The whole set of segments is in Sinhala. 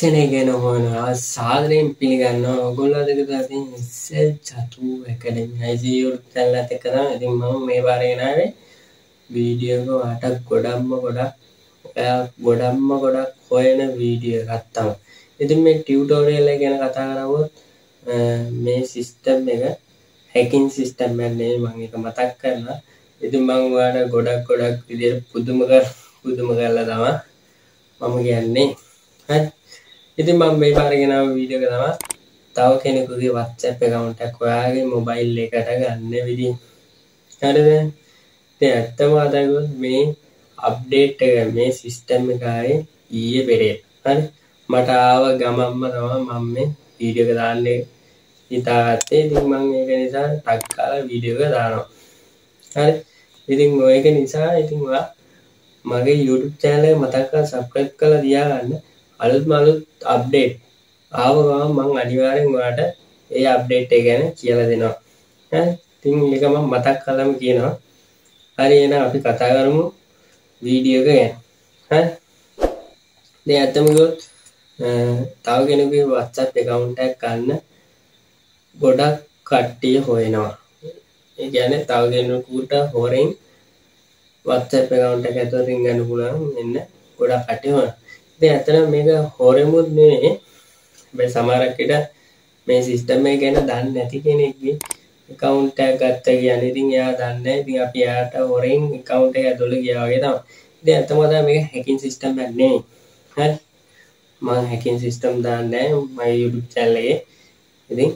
තාක්ෂණය ගැන හොයනවා සාදරයෙන් පිළිගන්නවා ඔයගොල්ලෝ දෙක අතින් Chathu Academy I.C YouTube channel එකත් එක්ක තමයි ඉතින් මම මේ පාරේ ගෙනාවේ වීඩියෝ එක ගොඩක්ම හොයන වීඩියෝ එකක් තමයි. ඉතින් මේ ටියුටෝරියල් එක ගැන කතා කරවුවොත් මේ සිස්ටම් එක හැකින් සිස්ටම් එකක් නෙවෙයි මම ඒක මතක් කරනවා. ඉතින් මම ඔයාලට ගොඩක් විදියට පුදුම කරලා තමයි මම කියන්නේ. හරි. ඉතින් මම මේ පාරේ ගෙනාව වීඩියෝ එක තමයි තව කෙනෙකුගේ WhatsApp account එකක් ඔයාගේ මොබයිල් එකට ගන්න විදිහ. හරිද? ඉතින් ඇත්තම අදගොත් මේ අප්ඩේට් එක මේ සිස්ටම් එක ආයේ ඊයේ පෙරේ. හරි. මට ආව ගමම්ම තමයි මම මේ වීඩියෝ එක දාන්නේ හිතාගත්තේ. ඉතින් මම ඒක නිසා ටක් කාලා වීඩියෝ එක දානවා. හරි. ඉතින් ඔයක නිසා ඉතින් ඔයා මගේ YouTube channel එක මතක් කරලා subscribe කරලා තියාගන්න. අලුත් අප්ඩේට් ආව ගමන් මම අනිවාර්යෙන් ඔයාලට ඒ අප්ඩේට් එක ගැන කියලා දෙනවා. හරි. ඉතින් මේක මම මතක් කරලාම කියනවා. හරි එහෙනම් අපි කතා කරමු වීඩියෝ එක ගැන. හරි. දැන් අතම ගියොත් තව කෙනෙකුගේ WhatsApp account එකක් ගන්න ගොඩක් කට්ටිය හොයනවා. ඒ කියන්නේ තව කෙනෙකුට හොරෙන් WhatsApp account එක ඇතුළතින් ගන්න පුළුවන් මෙන්න ගොඩක් කට්ටිය හොයනවා. ඉතින් ඇත්තටම මේක හොරෙමුත් නෙවෙයි. හැබැයි සමහරක් විට මේ සිස්ටම් එක ගැන දන්නේ නැති කෙනෙක්ගේ account එකක් ගත්තා කියන්නේ ඉතින් එයා දන්නේ නැහැ. ඉතින් අපි එයාට හොරෙන් account එක ඇතුළේ ගියා වගේ තමයි. ඉතින් ඇත්තම තමයි මේක හැකින් සිස්ටම් එකක් නෙවෙයි. හරි. මම හැකින් සිස්ටම් දාන්නේ නැහැ මගේ YouTube channel එකේ. ඉතින්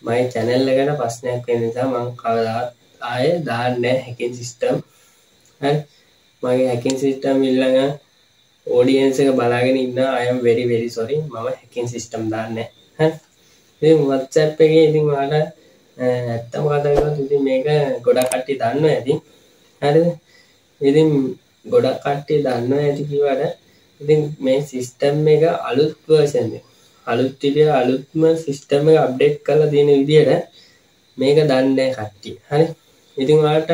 මගේ channel එකට ප්‍රශ්නයක් වෙන නිසා මම කවදාවත් ආයේ දාන්නේ නැහැ හැකින් සිස්ටම්. හරි. මගේ හැකින් සිස්ටම් ඊළඟ audience එක බලාගෙන ඉන්න I am very sorry මම හැකින් සිස්ටම් දාන්නේ නැහැ. හරි. ඉතින් WhatsApp එකේ ඉතින් ඔයාලා ඇත්තම කතා කරලා ඉතින් මේක ගොඩක් කට්ටිය දන්නවා ඇති. හරිද? ඉතින් ගොඩක් කට්ටිය දන්නවා ඇති කිව්වට ඉතින් මේ සිස්ටම් එක අලුත් version එක. අලුත්ම සිස්ටම් එක අප්ඩේට් කරලා තියෙන විදිහට මේක දන්නේ නැහැ කට්ටිය. හරි. ඉතින් ඔයාලට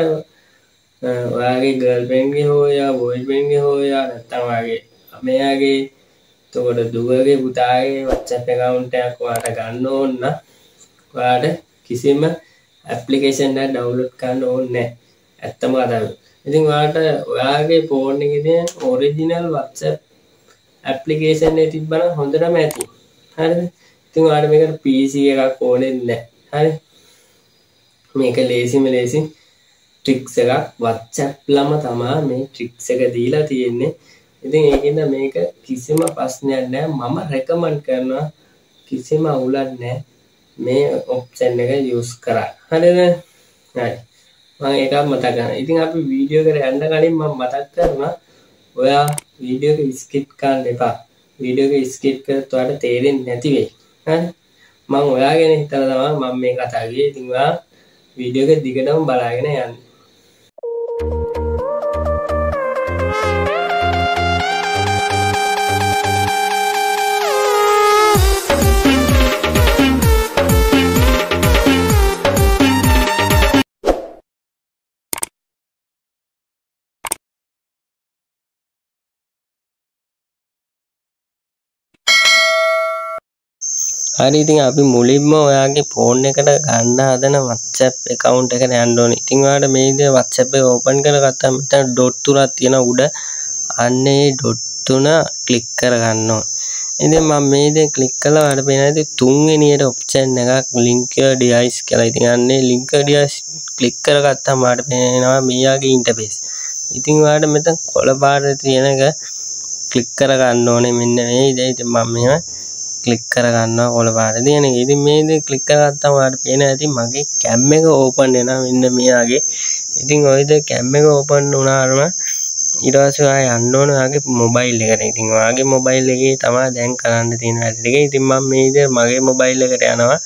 ඔයාගේ girlfriend ගේ හොයා boyfriend ගේ හොයා නැත්නම් ඔයාගේ මෙයාගේ එතකොට දුවගේ පුතාගේ WhatsApp account එකක් ඔයාලට ගන්න ඕන නම් ඔයාලට කිසිම application එකක් download කරන්න ඕනේ නැහැ. ඇත්තම කතාව. ඉතින් ඔයාලට ඔයාගේ phone එකේ තියෙන original WhatsApp application එක තිබ්බනම් හොඳටම ඇති. හරිද? ඉතින් ඔයාලට මේකට PC එකක් ඕනේ නැහැ. හරි? මේක ලේසි tricks එකක් WhatsApp ලම තමයි මේ tricks එක දීලා තියෙන්නේ. ඉතින් ඒකින්ද මේක කිසිම ප්‍රශ්නයක් නැහැ. මම recommend කරනවා කිසිම අවුලක් නැහැ. මේ option එක use කරා. හරිද? හරි. මම ඒක මතක් කරගන්න. ඉතින් අපි වීඩියෝ එකට යන්න කලින් මම මතක් කරනවා ඔයා වීඩියෝ එක skip කරන්න එපා. වීඩියෝ එක skip කරත් ඔයාලට තේරෙන්නේ නැති වෙයි. හරි? මම ඔයා ගැන හිතලා තමයි මම මේ කතා කරේ. ඉතින් ඔයා වීඩියෝ එක දිගටම බලාගෙන යන්න. හරි ඉතින් අපි මුලින්ම ඔයාගේ ෆෝන් එකට ගන්න හදන WhatsApp account එකට යන්න ඕනේ. ඉතින් ඔයාලට මේ විදිහට WhatsApp එක open කරගත්තාම මෙතන dot තුනක් තියෙනවා උඩ. අන්නේ dot තුන click කරගන්න ඕනේ. ඉතින් මම මේ විදිහට click කළා ඔයාලට පේනවා තුන්වෙනියට option එකක් link your device කියලා. ඉතින් අන්නේ link your device click කරගත්තාම ඔයාලට පේනවා මෙයාගේ interface. ඉතින් ඔයාලට මෙතන කොළ පාටේ තියෙන එක click කරගන්න ඕනේ මෙන්න මේ විදිහට. ඉතින් මම මෙහෙම ක්ලික් කරගන්නවා කොළ පාටේ තියෙන එක. ඉතින් මේ විදිහට ක්ලික් කරගත්තාම ඔයාලට පේනවා ඇති මගේ cam එක ඕපන් වෙනවා මෙන්න මෙයාගේ. ඉතින් ඔය විදිහට cam එක ඕපන් වුණාම ඊට පස්සේ ඔයා යන්න ඕන ඔයාගේ මොබයිල් එකට. ඉතින් ඔයාගේ මොබයිල් එකේ තමයි දැන් කරන්න තියෙන වැඩ ටික. ඉතින් මම මේ විදිහට මගේ මොබයිල් එකට යනවා.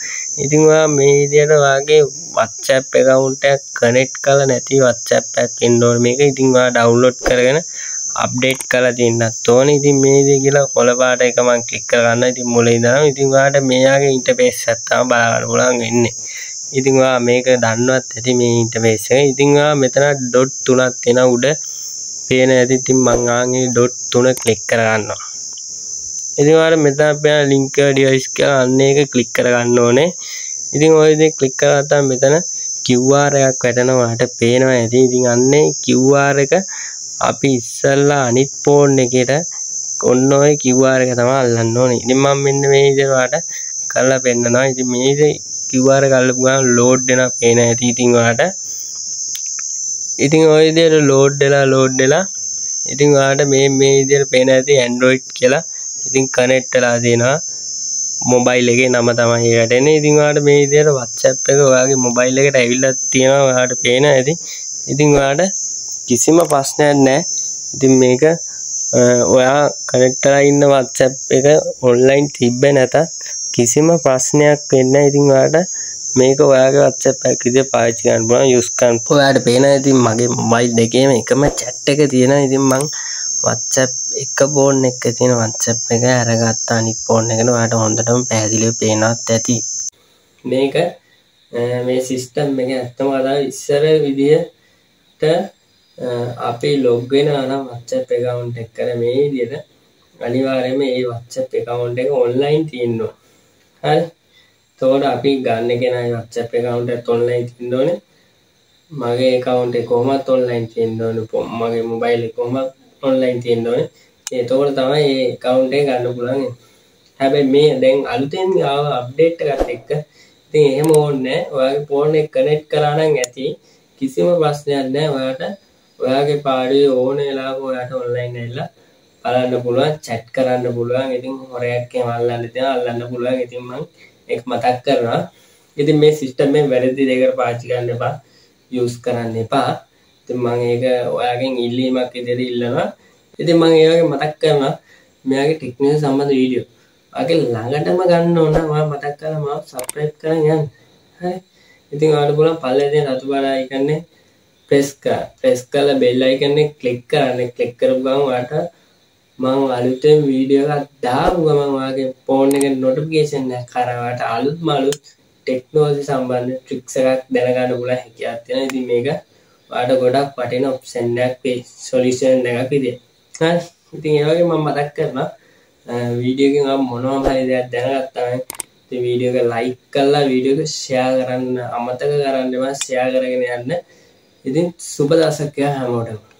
ඉතින් ඔයා මේ විදිහට ඔයාගේ WhatsApp account එක කනෙක්ට් කරලා නැති WhatsApp එකක් ඉන්න ඕනේ මේක. ඉතින් ඔයා download කරගෙන අප්ඩේට් කරලා තියෙන්නත් ඕනේ. ඉතින් මේ විදිහ කියලා කොළ පාට එක මම ක්ලික් කරගන්නවා. ඉතින් මුලින් ඉඳන්ම ඉතින් ඔයාලට මෙයාගේ ඉන්ටර්ෆේස් එක තමයි බලා ගන්න පුළුවන් වෙන්නේ. ඉතින් ඔයා මේක දන්නවත් ඇති මේ ඉන්ටර්ෆේස් එක. ඉතින් ඔයා මෙතන ඩොට් තුනක් තියෙනවා උඩ පේන ඇති. ඉතින් මම ආන්ගේ ඩොට් තුන ක්ලික් කරගන්නවා. ඉතින් ඔයාලා මෙතන අපේ link device කියලා අන්න ඒක ක්ලික් කරගන්න ඕනේ. ඉතින් ඔය දේ ක්ලික් කරගත්තාම මෙතන QR එකක් වැටෙනවා ඔයාලට පේනවා ඇති. ඉතින් අන්නේ QR එක අපි ඉස්සල්ලා අනිත් ෆෝන් එකට ඔන්න ඔය QR එක තමයි අල්ලන්න ඕනේ. ඉතින් මම මෙන්න මේ විදිහට ඔයාලට කරලා පෙන්නනවා. ඉතින් මේ QR එක අල්ලපු ගමන් ලෝඩ් වෙනවා පේන ඇති. ඉතින් ඔයාලට ඉතින් ඔය විදිහට ලෝඩ් වෙලා ඉතින් ඔයාලට මේ විදිහට පේන ඇති Android කියලා. ඉතින් කනෙක්ට් වෙලා තියෙනවා මොබයිල් එකේ නම තමයි ඒකට එන්නේ. ඉතින් ඔයාලට මේ විදිහට WhatsApp එක ඔයාගේ මොබයිල් එකට ඇවිල්ලා තියෙනවා ඔයාලට පේන ඇති. ඉතින් ඔයාලට කිසිම ප්‍රශ්නයක් නැහැ. ඉතින් මේක ඔයා කනෙක්ට් වෙලා ඉන්න WhatsApp එක ඔන්ලයින් තිබ්බේ නැතත් කිසිම ප්‍රශ්නයක් වෙන්නේ නැහැ. ඉතින් ඔයාලට මේක ඔයාගේ WhatsApp එක විදිහට පාවිච්චි කරන්න පුළුවන් යූස් කරන්න. ඔයාලට පේනවා ඉතින් මගේ මොබයිල් දෙකේම එකම chat එක තියෙනවා. ඉතින් මම WhatsApp එක ෆෝන් එක තියෙන WhatsApp එක අරගත්ත අනිත් ෆෝන් එකට ඔයාලට හොඳටම පැහැදිලිව පේනවත් ඇති. මේක මේ සිස්ටම් එක ඇත්තම කතාව ඉස්සර විදිහට අපි ලොග් වෙනවා නම් WhatsApp account එක කර මේ විදිහට අනිවාර්යයෙන්ම මේ WhatsApp account එක online තියෙන්න ඕන. හරි. එතකොට අපි ගන්න කෙනාගේ WhatsApp account එකත් online තියෙන්න ඕනේ. මගේ account එක කොහොමත් online තියෙන්න ඕනේ. මගේ mobile එක කොහොමත් online තියෙන්න ඕනේ. එතකොට තමයි මේ account එක ගන්න පුළුවන්. හැබැයි මේ දැන් අලුතෙන් ආව අප්ඩේට් එකත් එක්ක ඉතින් එහෙම ඕනේ නැහැ. ඔයාගේ ෆෝන් එක කනෙක්ට් කරා නම් ඇති. කිසිම ප්‍රශ්නයක් නැහැ. ඔයාට ඔයාගේ පාඩුවේ ඕන වෙලාවක ඔයාට ඔන්ලයින් ඇවිල්ලා බලන්න පුළුවන්, chat කරන්න පුළුවන්. ඉතින් හොරයක් එහෙම අල්ලන්න තියනවා අල්ලන්න පුළුවන්. ඉතින් මම ඒක මතක් කරනවා. ඉතින් මේ සිස්ටම් එක වැරදි දෙයකට පාවිච්චි කරන්න එපා. යූස් කරන්න එපා. ඉතින් මම ඒක ඔයාගෙන් ඉල්ලීමක් විදිහට ඉල්ලනවා. ඉතින් මම ඒ වගේ මතක් කරනවා මෙයාගේ ටෙක්නිකල් සම්බන්ධ වීඩියෝ. ඔයාගේ ළඟටම ගන්න ඕන නම් ඔයා මතක් කරලා මාව subscribe කරන් යන්න. හරි. ඉතින් ඔයාලට පුළුවන් පල්ලේ තියෙන රතු පාට icon එක press කරලා bell icon එක click කරන්න. click කරපු ගමන් ඔයාට මම අලුතෙන් වීඩියෝ එකක් දාපු ගමන් ඔයාගේ ෆෝන් එකේ notification එක කරාට අලුත්ම අලුත් ටෙක්නොලොජි සම්බන්ධ tricks එකක් දැනගන්න පුළුවන් හැකියාවක් තියෙනවා. ඉතින් මේක ඔයාට ගොඩක් වටින option එකක් වෙයි. solution එකක් විදියට. හරි. ඉතින් ඒ වගේ මම මතක් කරනවා වීඩියෝ එකෙන් මම මොනවම හරි දෙයක් දැනගත්තා නම් ඉතින් වීඩියෝ එක like කරලා වීඩියෝ එක share කරන්න අමතක කරන්න එපා. share කරගෙන යන්න. ඉතින් සුබ දවසක් හැමෝටම.